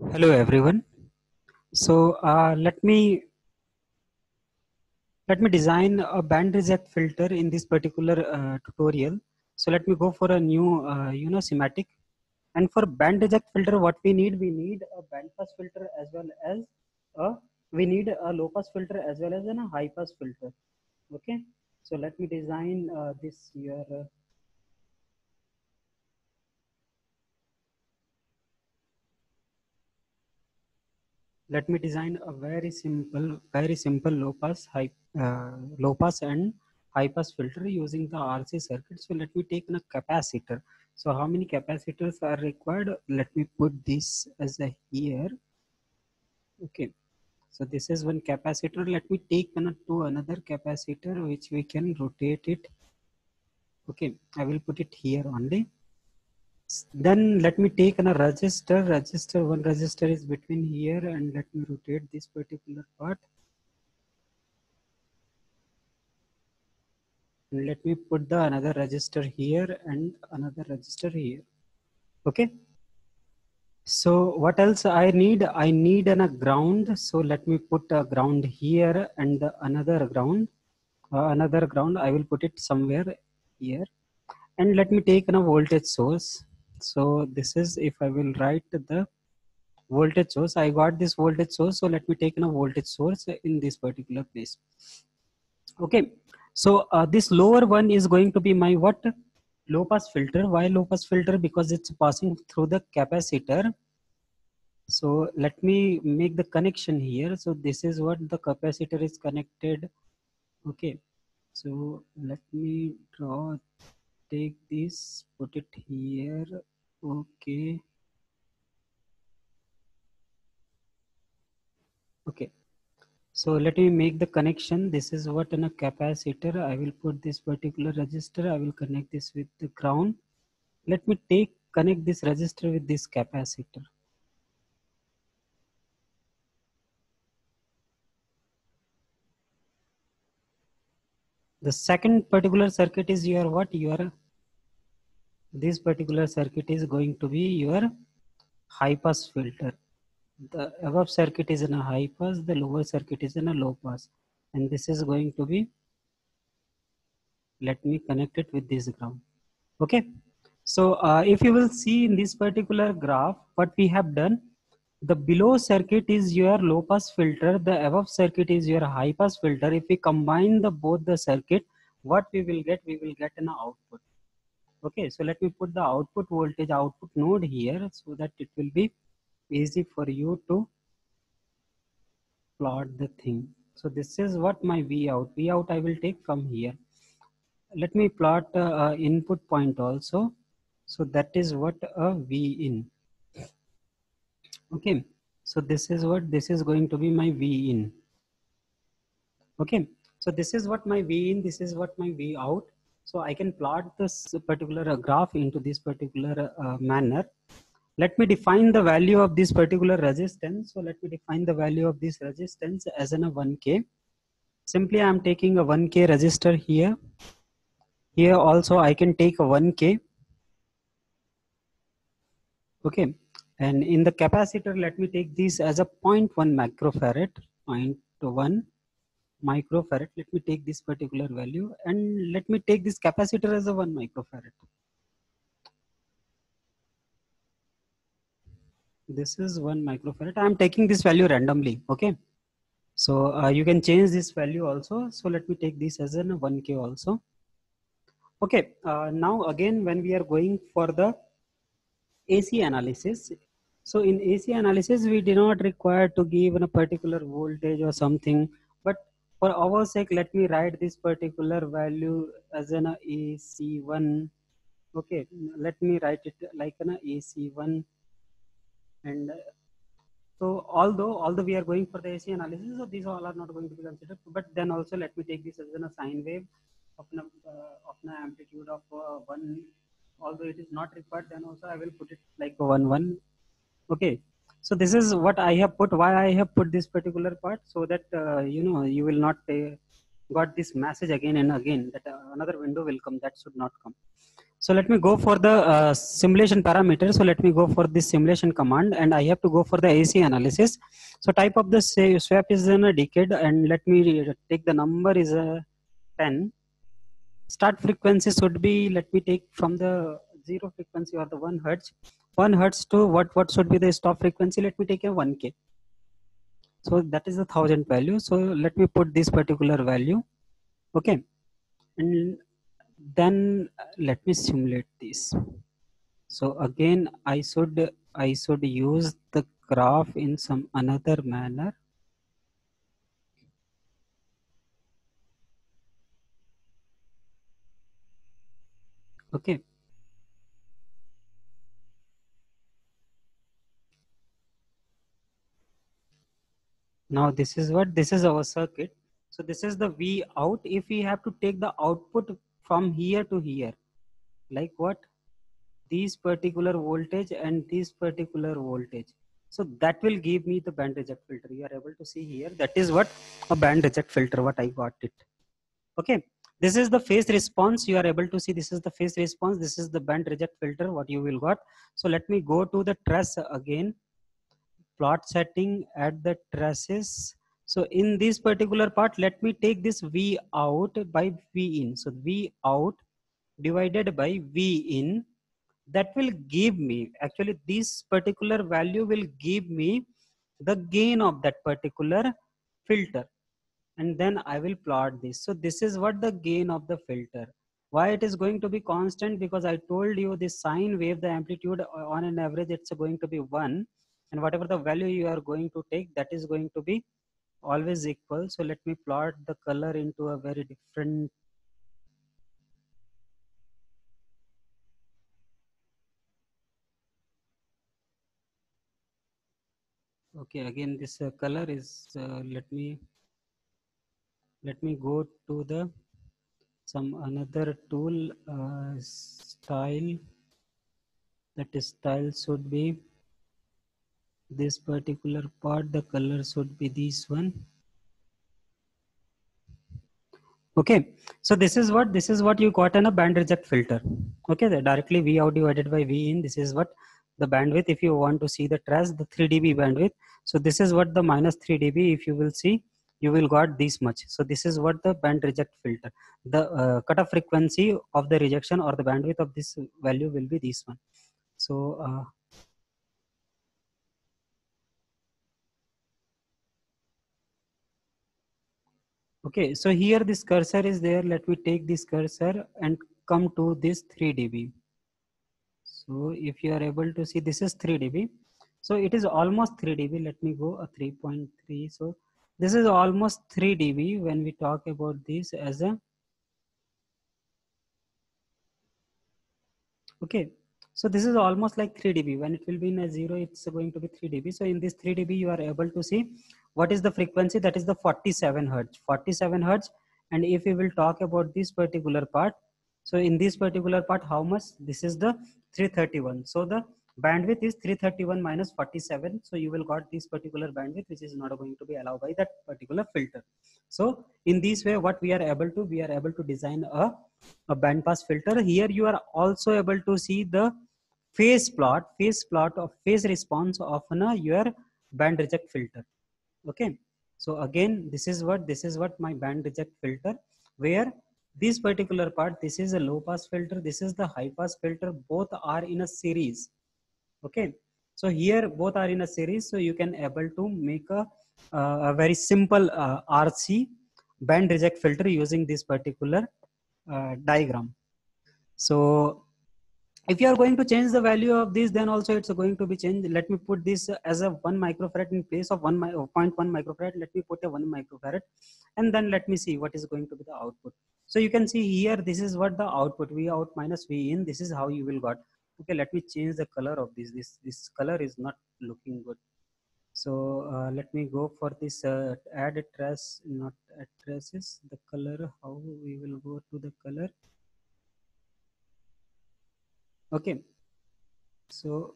Hello everyone. So let me design a band reject filter in this particular tutorial. So let me go for a new schematic. And for band reject filter, what we need a band pass filter as well as a we need a low pass filter as well as a high pass filter. Okay. So let me design this here. Let me design a very simple low pass and high pass filter using the RC circuit. So let me take a capacitor. So how many capacitors are required? Let me put this as a here. Okay. So this is one capacitor. Let me take to another capacitor which we can rotate it. Okay. I will put it here only. Then let me take a register. One register is between here, and let me rotate this particular part. And let me put the another register here and another register here. Okay. So what else I need? I need a ground. So let me put a ground here and another ground. I will put it somewhere here. And let me take a voltage source. So this is if I will write the voltage source. I got this voltage source. So let me take a voltage source in this particular place. Okay. So this lower one is going to be my what? Low pass filter. Why low pass filter? Because it's passing through the capacitor. So let me make the connection here. So this is what the capacitor is connected. Okay. So let me take this, put it here. Okay. Okay. So let me make the connection. This is what in a capacitor. I will put this particular resistor. I will connect this with the ground. Let me connect this resistor with this capacitor. The second particular circuit is your what? This particular circuit is going to be your high pass filter. The above circuit is in a high pass, the lower circuit is in a low pass. And this is going to be, let me connect it with this ground. Okay. So if you will see in this particular graph, what we have done, the below circuit is your low pass filter, the above circuit is your high pass filter. If we combine both the circuit, what we will get? We will get an output. Okay, so let me put the output voltage output node here so that it will be easy for you to plot the thing. So this is what my V out. V out I will take from here. Let me plot input point also. So that is what a V in. Okay, so this is going to be my V in. Okay, so this is what my V in, this is what my V out. So I can plot this particular graph into this particular manner. Let me define the value of this particular resistance. So let me define the value of this resistance as in a 1K. Simply I am taking a 1K resistor here. Here also I can take a 1K. Okay. And in the capacitor, let me take this as a 0.1 microfarad, 0.1 microfarad. Let me take this particular value and let me take this capacitor as a 1 microfarad. This is 1 microfarad. I am taking this value randomly. Okay. So you can change this value also. So let me take this as a 1K also. Okay. Now again, when we are going for the AC analysis. So in AC analysis, we do not require to give a particular voltage or something, but for our sake, let me write this particular value as an AC1. Okay, let me write it like an AC1. And so although we are going for the AC analysis, so these all are not going to be considered, but then also let me take this as a sine wave of an amplitude of 1. Although it is not required, then also I will put it like a 1 1. Okay, so this is what I have put. Why I have put this particular part, so that you will not got this message again and again that another window will come. That should not come. So let me go for the simulation parameter. So let me go for this simulation command, and I have to go for the AC analysis. So type of the swap is in a decade, and let me take the number is a 10. Start frequency should be, let me take from the 0 frequency or the 1 hertz. 1 hertz to what should be the stop frequency? Let me take a 1K. So that is the 1000 value. So let me put this particular value. Okay. And then let me simulate this. So again, I should use the graph in some another manner. Okay. Now this is our circuit. So this is the V out. If we have to take the output from here to here, like what? These particular voltage and this particular voltage. So that will give me the band reject filter. You are able to see here. That is what a band reject filter, what I got it. Okay. This is the phase response. You are able to see this is the phase response. This is the band reject filter, what you will got. So let me go to the trace again. Plot setting at the traces. So in this particular part, let me take this V out by V in. So V out divided by V in, that will give me, actually this particular value will give me the gain of that particular filter, and then I will plot this. So this is what the gain of the filter. Why it is going to be constant? Because I told you this sine wave, the amplitude on an average, it's going to be 1, and whatever the value you are going to take, that is going to be always equal. So let me plot the color into a very different. Okay, again this color is let me go to the some another tool, style. That is, style should be this particular part, the color should be this one. Okay, so this is what you got in a band reject filter. Okay, the directly V out divided by V in. This is what the bandwidth, if you want to see the trace, the 3 dB bandwidth. So this is what the minus 3 dB, if you will see, you will got this much. So this is what the band reject filter, the cutoff frequency of the rejection or the bandwidth of this value will be this one. So okay, so here this cursor is there. Let me take this cursor and come to this 3 dB. So if you are able to see, this is 3 dB. So it is almost 3 dB. Let me go a 3.3. So this is almost 3 dB when we talk about this as a, okay. So this is almost like 3 dB. When it will be in a 0, it's going to be 3 dB. So in this 3 dB, you are able to see what is the frequency. That is the 47 hertz. 47 hertz. And if we will talk about this particular part, so in this particular part, how much? This is the 331. So the bandwidth is 331 minus 47. So you will got this particular bandwidth, which is not going to be allowed by that particular filter. So in this way, what we are able to design a band pass filter. Here you are also able to see the phase plot of phase response of your band reject filter. Okay, so again this is what my band reject filter, where this particular part, this is a low pass filter, this is the high pass filter, both are in a series. Okay, so here both are in a series, so you can able to make a very simple RC band reject filter using this particular diagram. So if you are going to change the value of this, then also it's going to be changed. Let me put this as a 1 microfarad in place of 0.1 microfarad. Let me put a 1 microfarad, and then let me see what is going to be the output. So you can see here, this is what the output, V out minus V in. This is how you will got. Okay, let me change the color of this. This color is not looking good. So let me go for this add trace, not add traces. The color, how we will go to the color. Okay, so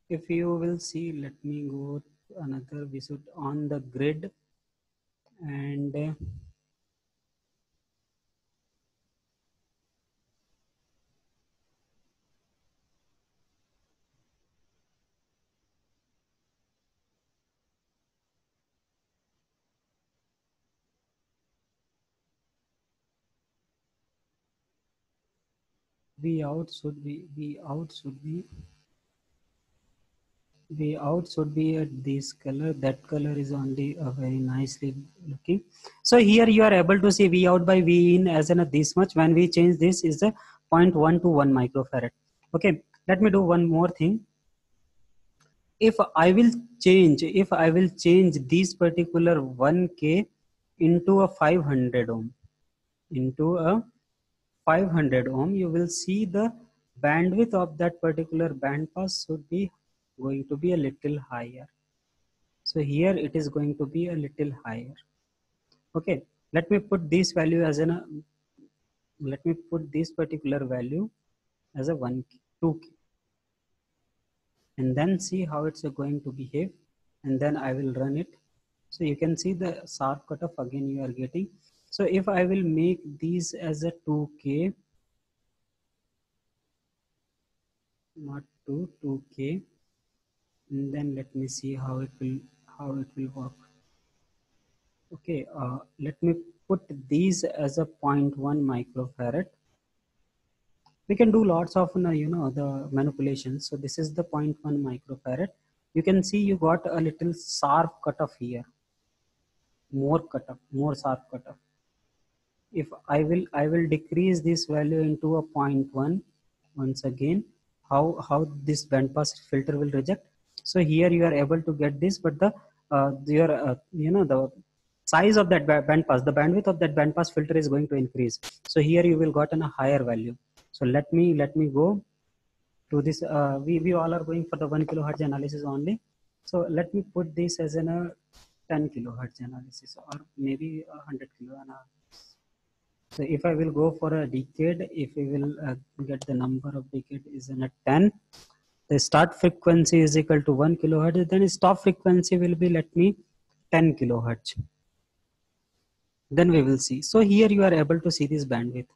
if you will see, let me go to another visit on the grid, and V out should be this color. That color is only very nicely looking. So here you are able to see V out by V in as in this much. When we change this is a 0.1 to 1 microfarad. Okay, let me do one more thing. If I will change this particular 1K into a 500 ohm, you will see the bandwidth of that particular band pass should be going to be a little higher. So here it is going to be a little higher. Okay, let me put this value as let me put this particular value as a 1K, 2K, and then see how it's going to behave, and then I will run it. So you can see the sharp cutoff again you are getting. So if I will make these as a 2K, not 2K, and then let me see how it will work. Okay, let me put these as a 0.1 microfarad. We can do lots of the manipulations. So this is the 0.1 microfarad. You can see you got a little sharp cutoff here, more sharp cutoff. If I will decrease this value into a 0.1 once again, how this bandpass filter will reject. So here you are able to get this, but the the size of that bandpass, the bandwidth of that bandpass filter is going to increase. So here you will got a higher value. So let me go to this. We all are going for the 1 kilohertz analysis only. So let me put this as a 10 kilohertz analysis, or maybe 100 kilo. So if I will go for a decade, if we will get the number of decade is in a 10, the start frequency is equal to 1 kilohertz, then stop frequency will be, let me, 10 kilohertz. Then we will see. So here you are able to see this bandwidth.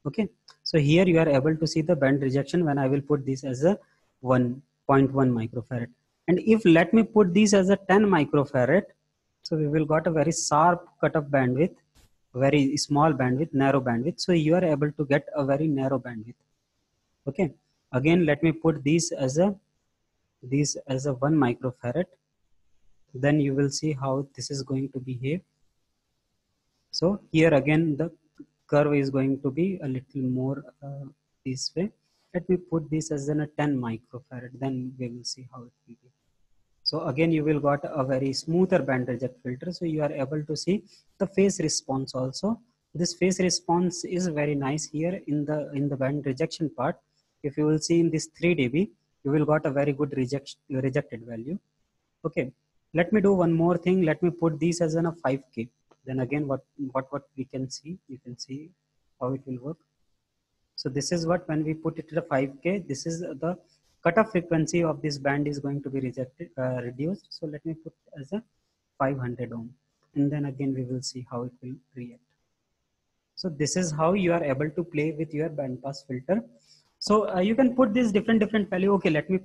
Okay. So here you are able to see the band rejection when I will put this as a 1.1 microfarad. And if let me put this as a 10 microfarad, so we will got a very sharp cutoff bandwidth, very small bandwidth, narrow bandwidth. So you are able to get a very narrow bandwidth. Okay. Again, let me put this as a 1 microfarad. Then you will see how this is going to behave. So here again the curve is going to be a little more this way. Let me put this as a 10 microfarad. Then we will see how it will be. So again you will got a very smoother band reject filter. So you are able to see the phase response also. This phase response is very nice here in the band rejection part. If you will see in this 3 dB, you will got a very good rejected value. Okay, let me do one more thing. Let me put this as a 5K. Then again what we can see, you can see how it will work. So this is what, when we put it to the 5K, this is the cutoff frequency of this band is going to be reduced. So let me put as a 500 ohm, and then again we will see how it will react. So this is how you are able to play with your band pass filter. So you can put this different value. Okay, let me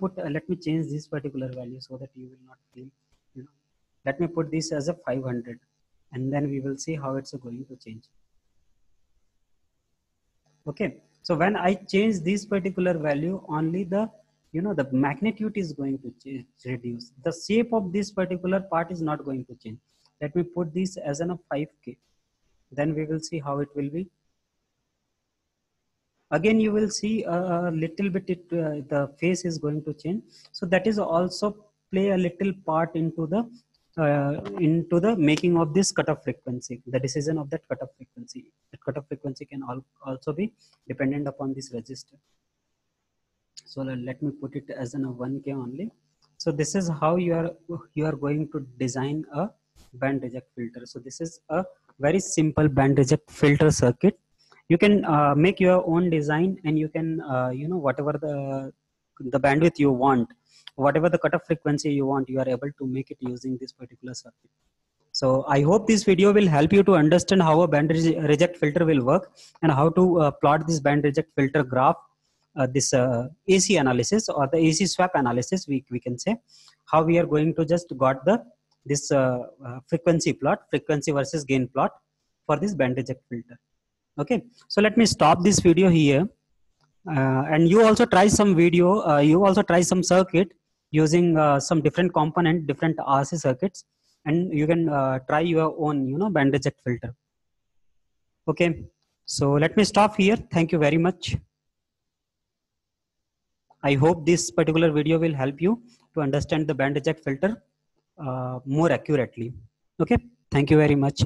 change this particular value so that you will not feel, let me put this as a 500, and then we will see how it's going to change. Okay, so when I change this particular value, only the the magnitude is going to reduce. The shape of this particular part is not going to change. Let me put this as a 5K. Then we will see how it will be. Again you will see a little bit the phase is going to change. So that is also play a little part into the making of this cutoff frequency, the decision of that cutoff frequency. That cutoff frequency can also be dependent upon this resistor. So let me put it as a 1K only. So this is how you are going to design a band reject filter. So this is a very simple band reject filter circuit. You can make your own design, and you can whatever the bandwidth you want, whatever the cutoff frequency you want, you are able to make it using this particular circuit. So I hope this video will help you to understand how a band reject filter will work, and how to plot this band reject filter graph, this AC analysis or the AC swap analysis, we can say, how we are going to just got this frequency versus gain plot for this band reject filter. Okay, so let me stop this video here. And you also try some video, you also try some circuit using some different component, different RC circuits, and you can try your own, band reject filter. Okay, so let me stop here. Thank you very much. I hope this particular video will help you to understand the band reject filter more accurately. Okay, thank you very much.